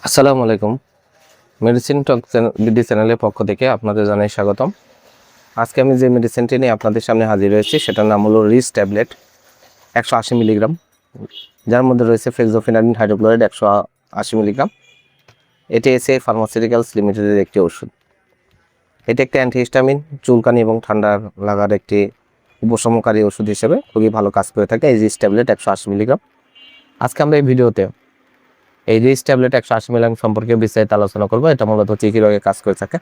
আসসালামু আলাইকুম। মেডিসিন টক বিডি চ্যানেলের পক্ষ থেকে আপনাদের জানাই স্বাগতম। আজকে আমি যে মেডিসিনটি নিয়ে আপনাদের সামনে হাজির হয়েছি সেটার নাম হলো রিচ ট্যাবলেট 180 মিলিগ্রাম, যার মধ্যে রয়েছে ফেক্সোফেনাডিন হাইড্রোক্লোরাইড 180 মিলিগ্রাম। এটি এসএ ফার্মাসিউটিক্যালস লিমিটেডের একটি ওষুধ। এটি একটি অ্যান্টিহিস্টামিন, চুলকানি এবং ঠান্ডা লাগার একটি উপশমনকারী ওষুধ হিসেবে খুবই ভালো কাজ করে থাকে এই রিচ ট্যাবলেট 180 মিলিগ্রাম। আজকে আমরা এই ভিডিওতে এই রিচ ট্যাবলেট 180 মিলিগ্রাম সম্পর্কে বিস্তারিত আলোচনা করবো। এটা মূলত কী রোগে কাজ করে থাকে,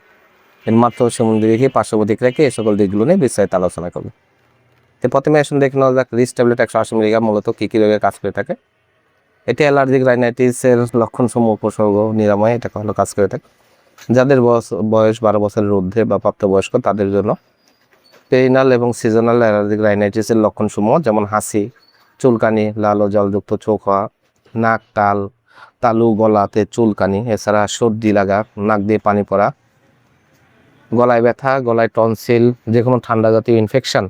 এর মাত্র সেবন দিকে পার্শ্ব প্রতিক্রিয়া এই সকল দিকগুলো নিয়ে বিস্তারিত আলোচনা করবো। তো প্রথমে আসুন দেখে নেওয়া যাক রিচ ট্যাবলেট 180 মিলিগ্রাম মূলত কী রোগে কাজ করে থাকে। এটি অ্যালার্জিক রাইনাইটিসের লক্ষণসমূহ উপসর্গ নিরাময়ে এটা ভালো কাজ করে থাকে। যাদের বয়স 12 বছরের ঊর্ধ্বে বা প্রাপ্তবয়স্ক তাদের জন্য পেরিনাল এবং সিজনাল অ্যালার্জিক রাইনাইটিসের লক্ষণসমূহ যেমন হাসি, চুলকানি, লাল ও জলযুক্ত চোখ হওয়া, নাক, তালু, গলাতে চুলকানি, এছাড়া সর্দি লাগা, নাক দিয়ে পানি পড়া, গলায় ব্যথা, গলায় টনসিল, যে কোনো ঠান্ডা জাতীয় ইনফেকশন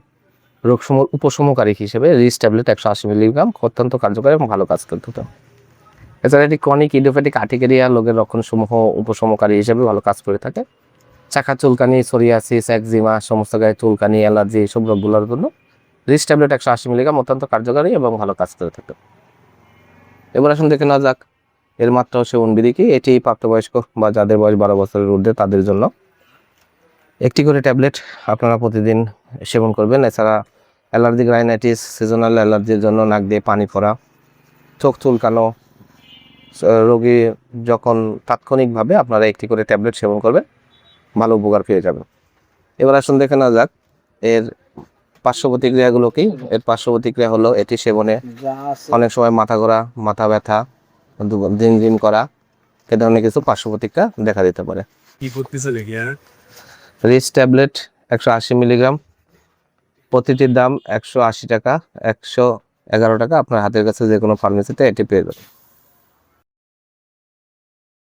রোগসমূহ উপশমকারী হিসেবে রিচ ট্যাবলেট 180 মিলিগ্রাম অত্যন্ত কার্যকরী এবং ভালো কাজ করতে হতো। এছাড়া এটি ক্রনিক ইডিওপ্যাথিক আর্টিকেরিয়া রোগের লক্ষণসমূহ উপশমকারী হিসেবে ভালো কাজ করে থাকে। চাকা চুলকানি, সোরিয়াসিস, একজিমা, সমস্ত গায়ে চুলকানি, অ্যালার্জি এইসব রোগগুলোর জন্য রিচ ট্যাবলেট 180 মিলিগ্রাম অত্যন্ত কার্যকরী এবং ভালো কাজ করে থাকে। এবার আসুন দেখে নেওয়া যাক এর মাত্রা ও সেবন বিধি কি। এটি প্রাপ্তবয়স্ক বা যাদের বয়স 12 বছরের ঊর্ধ্বে তাদের জন্য একটি করে ট্যাবলেট আপনারা প্রতিদিন সেবন করবেন। এছাড়া অ্যালার্জিক রাইনাইটিস, সিজনাল অ্যালার্জির জন্য নাক দিয়ে পানি পড়া, চোখ চুলকানো রোগী যখন তাৎক্ষণিকভাবে আপনারা একটি করে ট্যাবলেট সেবন করবেন, ভালো উপকার পেয়ে যাবেন। এবার আসুন দেখে নেওয়া যাক এর পার্শ্ব প্রতিক্রিয়াগুলো কি। এর পার্শ্ব প্রতিক্রিয়া হলো এটি সেবনে অনেক সময় মাথা ঘোরা, মাথা ব্যথা, জিম করা এ ধরনের কিছু পার্শ্ব প্রতিক্রিয়া দেখা দিতে পারে। রিচ ট্যাবলেট 180 মিলিগ্রাম, প্রতিটির দাম 180 টাকা, 111 টাকা। আপনার হাতের কাছে যে কোনো ফার্মেসিতে এটি পেয়ে যাবেন।